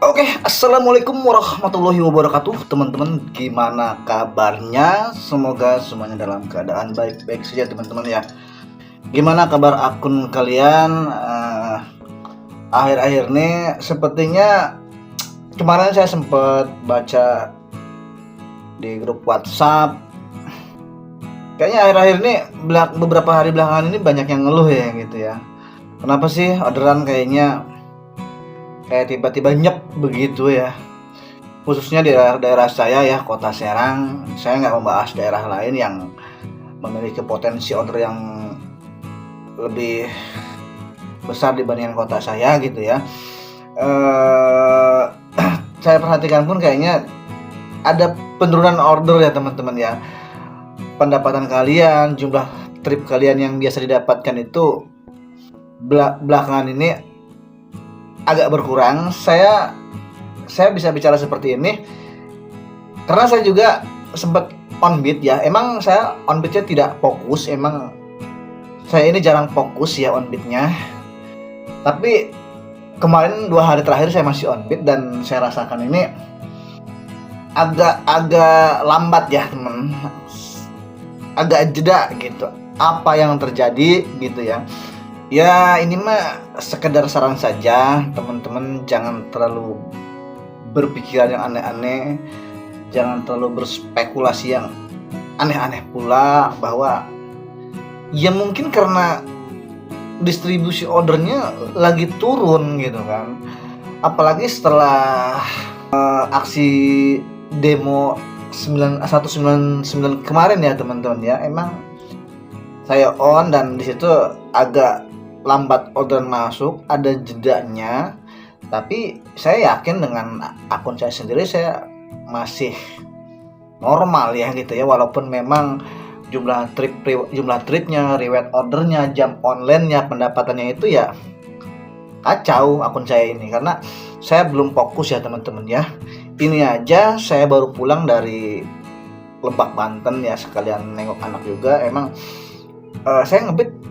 Oke, assalamualaikum warahmatullahi wabarakatuh, teman-teman. Gimana kabarnya? Semoga semuanya dalam keadaan baik-baik saja, teman-teman ya. Gimana kabar akun kalian? Akhir-akhir ini sepertinya kemarin saya sempat baca di grup WhatsApp. Kayaknya akhir-akhir ini beberapa hari belakangan ini banyak yang ngeluh ya gitu ya. Kenapa sih orderan kayaknya kayak tiba-tiba nyep begitu ya, khususnya di daerah saya ya, Kota Serang. Saya nggak membahas daerah lain yang memiliki potensi order yang lebih besar dibandingkan kota saya gitu ya. Saya perhatikan pun kayaknya ada penurunan order ya teman-teman ya. Pendapatan kalian, jumlah trip kalian yang biasa didapatkan itu belakangan ini agak berkurang. Saya bisa bicara seperti ini karena saya juga sempat on beat ya. Emang saya on beatnya tidak fokus, emang saya ini jarang fokus ya on beatnya. Tapi kemarin 2 hari terakhir saya masih on beat dan saya rasakan ini agak lambat ya teman, agak jeda gitu. Apa yang terjadi gitu ya? Ya ini mah sekedar saran saja, teman-teman jangan terlalu berpikiran yang aneh-aneh, jangan terlalu berspekulasi yang aneh-aneh pula, bahwa ya mungkin karena distribusi ordernya lagi turun gitu kan. Apalagi setelah aksi demo 199 kemarin ya teman-teman ya, emang saya on dan disitu agak lambat orderan masuk, ada jedanya. Tapi saya yakin dengan akun saya sendiri saya masih normal ya gitu ya, walaupun memang jumlah tripnya, reward ordernya, jam online-nya, pendapatannya itu ya kacau akun saya ini karena saya belum fokus ya teman-teman ya. Ini aja saya baru pulang dari Lebak Banten ya, sekalian nengok anak juga. Emang saya ngebit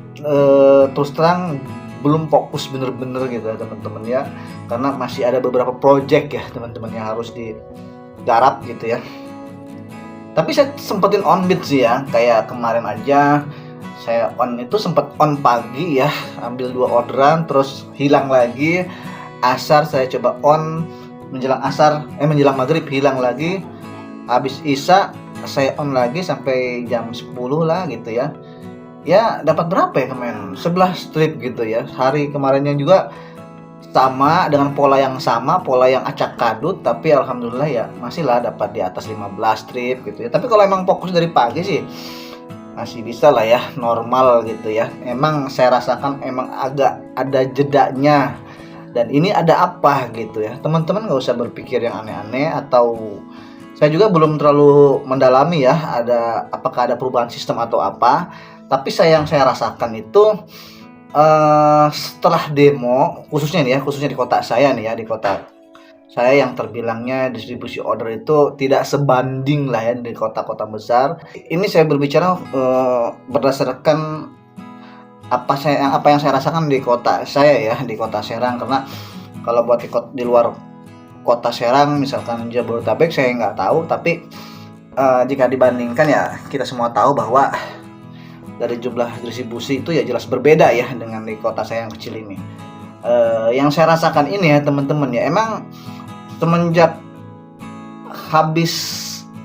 terus terang belum fokus bener-bener gitu ya teman-teman ya, karena masih ada beberapa project ya teman-teman yang harus digarap gitu ya. Tapi saya sempetin on beat sih ya, kayak kemarin aja saya on itu sempet on pagi ya, ambil 2 orderan terus hilang lagi. Asar saya coba on, menjelang menjelang maghrib hilang lagi, habis isya saya on lagi sampai jam 10 lah gitu ya. Ya dapat berapa ya kemarin, 11 strip gitu ya. Hari kemarinnya juga sama dengan pola yang acak kadut, tapi alhamdulillah ya masih lah dapat di atas 15 strip gitu ya. Tapi kalau emang fokus dari pagi sih masih bisa lah ya, normal gitu ya. Emang saya rasakan emang agak ada jedanya, dan ini ada apa gitu ya. Teman-teman nggak usah berpikir yang aneh-aneh, atau saya juga belum terlalu mendalami ya apakah ada perubahan sistem atau apa. Tapi yang saya rasakan itu setelah demo, khususnya di kota saya nih ya, di kota saya yang terbilangnya distribusi order itu tidak sebanding lah ya di kota-kota besar. Ini saya berbicara berdasarkan apa yang saya rasakan di kota saya ya, di Kota Serang. Karena kalau buat di luar Kota Serang misalkan Jabodetabek saya nggak tahu, tapi jika dibandingkan ya kita semua tahu bahwa dari jumlah distribusi itu ya jelas berbeda ya dengan di kota saya yang kecil ini. Yang saya rasakan ini ya teman-teman ya, emang semenjak habis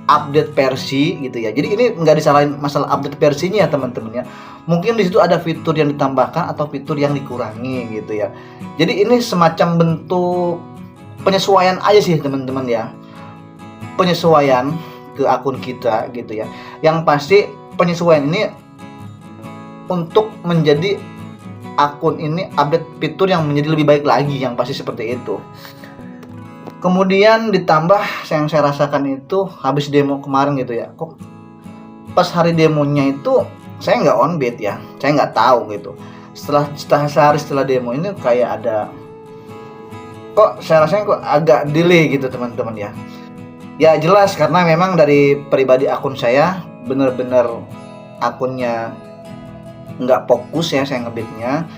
update versi gitu ya, jadi ini nggak disalahin masalah update versinya ya teman-teman ya. Mungkin di situ ada fitur yang ditambahkan atau fitur yang dikurangi gitu ya. Jadi ini semacam bentuk penyesuaian aja sih teman-teman ya, penyesuaian ke akun kita gitu ya. Yang pasti penyesuaian ini untuk menjadi akun ini update fitur yang menjadi lebih baik lagi, yang pasti seperti itu. Kemudian ditambah yang saya rasakan itu habis demo kemarin gitu ya, kok pas hari demonya itu saya nggak on beat ya, saya nggak tahu gitu. Setelah sehari setelah demo ini kayak ada, kok saya rasanya kok agak delay gitu teman-teman ya. Ya jelas karena memang dari pribadi akun saya bener-bener akunnya nggak fokus ya saya ngebitnya.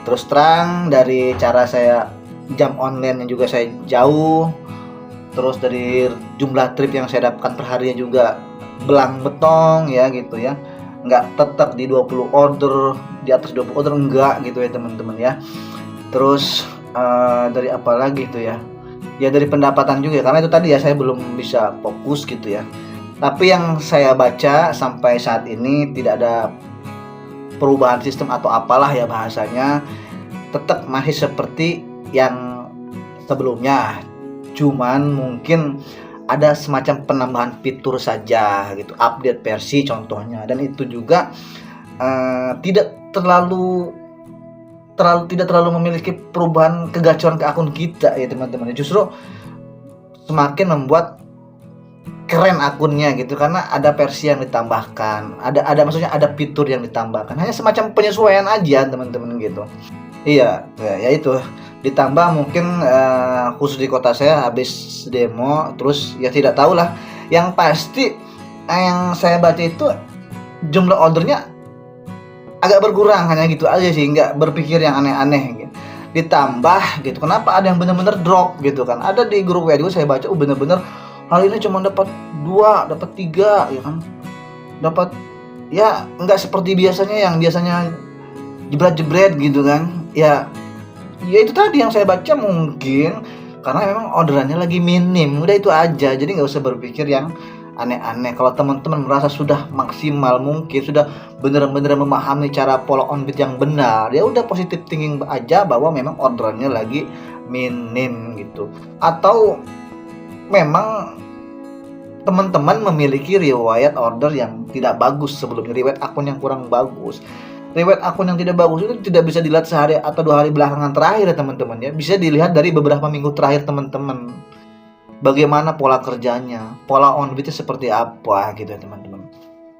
Terus terang dari cara saya jam online yang juga saya jauh, terus dari jumlah trip yang saya dapatkan per harinya juga belang betong ya gitu ya, nggak tetap di 20 order, di atas 20 order enggak gitu ya teman-teman ya. Terus dari apa lagi itu ya, dari pendapatan juga, karena itu tadi ya saya belum bisa fokus gitu ya. Tapi yang saya baca sampai saat ini tidak ada perubahan sistem atau apalah ya bahasanya, tetap masih seperti yang sebelumnya, cuman mungkin ada semacam penambahan fitur saja gitu, update versi contohnya, dan itu juga tidak terlalu memiliki perubahan kegacoran ke akun kita ya teman-teman. Justru semakin membuat keren akunnya gitu, karena ada versi yang ditambahkan, ada maksudnya ada fitur yang ditambahkan, hanya semacam penyesuaian aja teman-teman gitu. Iya ya itu ditambah mungkin khusus di kota saya habis demo, terus ya tidak tahu lah, yang pasti yang saya baca itu jumlah ordernya agak berkurang, hanya gitu aja sih, nggak berpikir yang aneh-aneh gitu. Ditambah gitu, kenapa ada yang benar-benar drop gitu kan, ada di grup WA juga saya baca benar-benar hari ini cuma dapat 2, dapat 3 ya kan, dapat ya nggak seperti biasanya, yang biasanya jebret-jebret gitu kan ya. Ya itu tadi yang saya baca, mungkin karena memang orderannya lagi minim, udah itu aja, jadi nggak usah berpikir yang aneh-aneh. Kalau teman-teman merasa sudah maksimal, mungkin sudah benar-benar memahami cara follow on beat yang benar, ya udah positive thinking aja bahwa memang orderannya lagi minim gitu. Atau memang teman-teman memiliki riwayat order yang tidak bagus sebelumnya, riwayat akun yang kurang bagus. Riwayat akun yang tidak bagus itu tidak bisa dilihat sehari atau 2 hari belakangan terakhir ya teman-teman ya, bisa dilihat dari beberapa minggu terakhir teman-teman, bagaimana pola kerjanya, pola on beatnya seperti apa gitu ya teman-teman.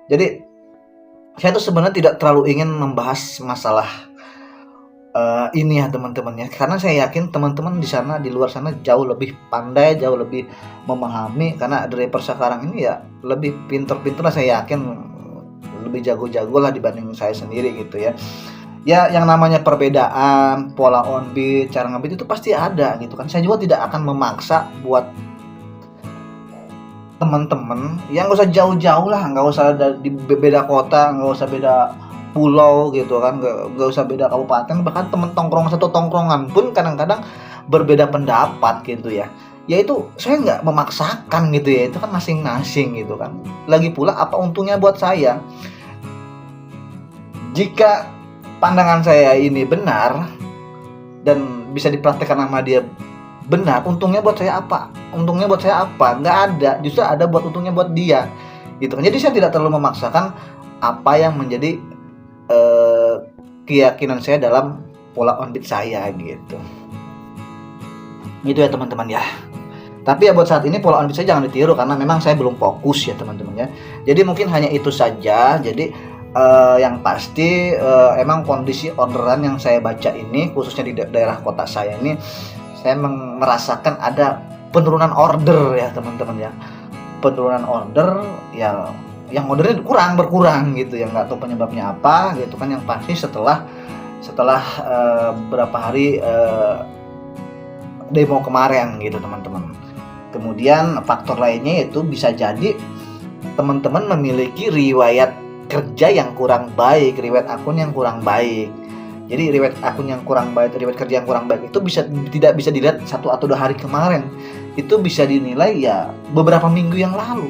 Jadi saya tuh sebenarnya tidak terlalu ingin membahas masalah ini ya teman-teman ya, karena saya yakin teman-teman di sana, di luar sana jauh lebih pandai, jauh lebih memahami, karena driver sekarang ini ya lebih pinter-pinter lah, saya yakin lebih jago-jago lah dibanding saya sendiri gitu ya. Ya yang namanya perbedaan pola on beat, cara ngebeat itu pasti ada gitu kan. Saya juga tidak akan memaksa buat teman-teman yang nggak usah jauh-jauh lah, nggak usah di beda kota, nggak usah beda pulau gitu kan, nggak usah beda kabupaten, bahkan temen tongkrongan satu tongkrongan pun kadang-kadang berbeda pendapat gitu ya. Ya itu saya nggak memaksakan gitu ya, itu kan masing-masing gitu kan. Lagi pula apa untungnya buat saya jika pandangan saya ini benar dan bisa dipraktekkan sama dia benar, untungnya buat saya apa? Untungnya buat saya apa? Nggak ada, justru ada buat untungnya buat dia gitu kan. Jadi saya tidak terlalu memaksakan apa yang menjadi keyakinan saya dalam pola on beat saya gitu. Gitu ya teman-teman ya. Tapi ya buat saat ini pola on beat saya jangan ditiru, karena memang saya belum fokus ya teman-teman ya. Jadi mungkin hanya itu saja. Jadi yang pasti emang kondisi orderan yang saya baca ini, khususnya di daerah kota saya ini, saya merasakan ada penurunan order ya teman-teman ya. Penurunan order ya, yang ordernya berkurang gitu ya, nggak tahu penyebabnya apa gitu kan. Yang pasti setelah beberapa hari demo kemarin gitu teman-teman. Kemudian faktor lainnya itu bisa jadi teman-teman memiliki riwayat kerja yang kurang baik, riwayat akun yang kurang baik. Jadi riwayat akun yang kurang baik, riwayat kerja yang kurang baik itu tidak bisa dilihat 1 atau 2 hari kemarin. Itu bisa dinilai ya beberapa minggu yang lalu,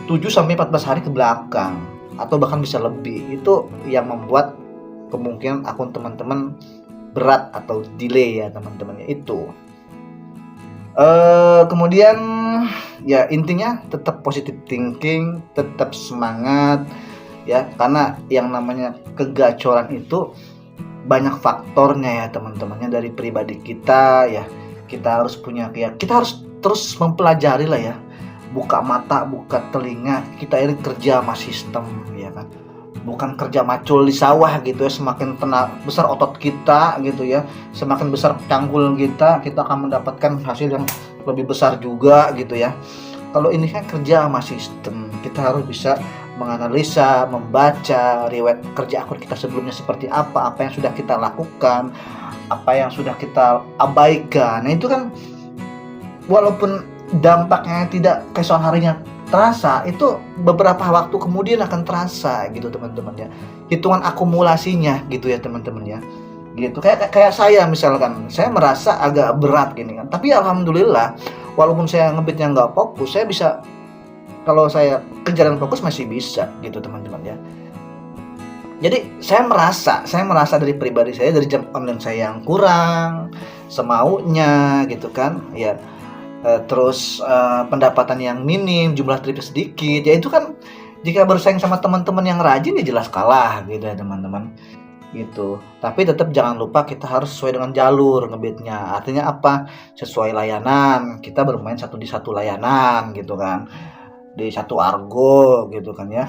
7-14 hari ke belakang, atau bahkan bisa lebih. Itu yang membuat kemungkinan akun teman-teman berat atau delay ya teman-teman ya itu. Kemudian ya intinya tetap positive thinking, tetap semangat ya, karena yang namanya kegacoran itu banyak faktornya ya teman-temannya. Dari pribadi kita ya, kita harus punya kita harus terus mempelajari lah ya, buka mata, buka telinga. Kita ini kerja sama sistem ya kan, bukan kerja macul di sawah gitu ya. Semakin besar otot kita gitu ya, semakin besar cangkul kita akan mendapatkan hasil yang lebih besar juga gitu ya. Kalau ini kan kerja sama sistem, kita harus bisa menganalisa, membaca riwayat kerja akun kita sebelumnya seperti apa yang sudah kita lakukan, apa yang sudah kita abaikan. Nah itu kan walaupun dampaknya tidak keesokan harinya terasa, itu beberapa waktu kemudian akan terasa gitu teman-teman ya. Hitungan akumulasinya gitu ya teman-teman ya. Gitu. Kayak saya misalkan, saya merasa agak berat gini kan. Tapi alhamdulillah walaupun saya ngebeatnya nggak fokus, saya bisa, kalau saya kejar dan fokus masih bisa gitu teman-teman ya. Jadi saya merasa dari pribadi saya, dari jam online saya yang kurang semaunya gitu kan ya. Terus pendapatan yang minim, jumlah tripnya sedikit, ya itu kan jika bersaing sama teman-teman yang rajin ya jelas kalah gitu ya teman-teman gitu. Tapi tetap jangan lupa kita harus sesuai dengan jalur ngebeatnya. Artinya apa? Sesuai layanan, kita bermain di satu layanan gitu kan, di satu argo gitu kan ya.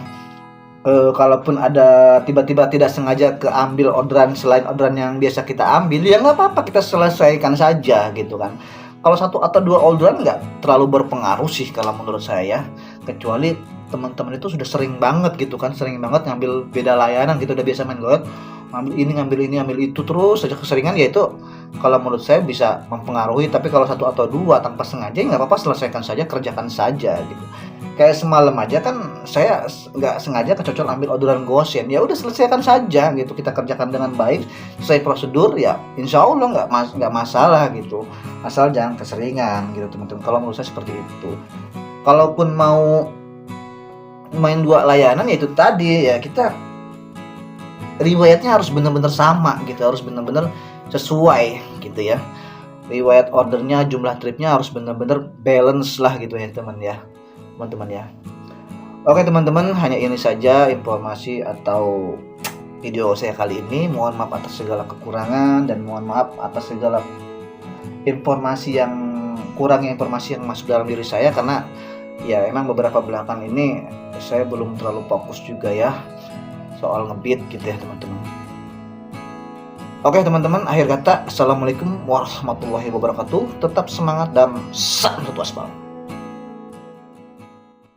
Kalaupun ada tiba-tiba tidak sengaja keambil orderan selain orderan yang biasa kita ambil, ya nggak apa-apa, kita selesaikan saja gitu kan. Kalau 1 atau 2 orderan nggak terlalu berpengaruh sih kalau menurut saya, kecuali teman-teman itu sudah sering banget gitu kan, sering banget ngambil beda layanan gitu, udah biasa main Goet, ngambil ini ngambil itu terus saja keseringan, ya itu kalau menurut saya bisa mempengaruhi. Tapi kalau 1 atau 2 tanpa sengaja, ya nggak apa-apa, selesaikan saja, kerjakan saja gitu. Kayak semalam aja kan saya nggak sengaja kecocol ambil orderan Gosen, ya udah selesaikan saja gitu, kita kerjakan dengan baik sesuai prosedur, ya insya Allah nggak masalah gitu, asal jangan keseringan gitu teman-teman. Kalau menurut saya seperti itu. Kalaupun mau main 2 layanan, ya itu tadi ya, kita riwayatnya harus benar-benar sama gitu, harus benar-benar sesuai gitu ya. Riwayat ordernya, jumlah tripnya harus benar-benar balance lah gitu ya teman-teman ya. Oke teman-teman, hanya ini saja informasi atau video saya kali ini. Mohon maaf atas segala kekurangan dan mohon maaf atas segala informasi yang masuk dalam diri saya, karena ya emang beberapa belakang ini saya belum terlalu fokus juga ya soal ngebeat gitu ya teman-teman. Oke teman-teman, akhir kata assalamualaikum warahmatullahi wabarakatuh. Tetap semangat dan salam satu aspal.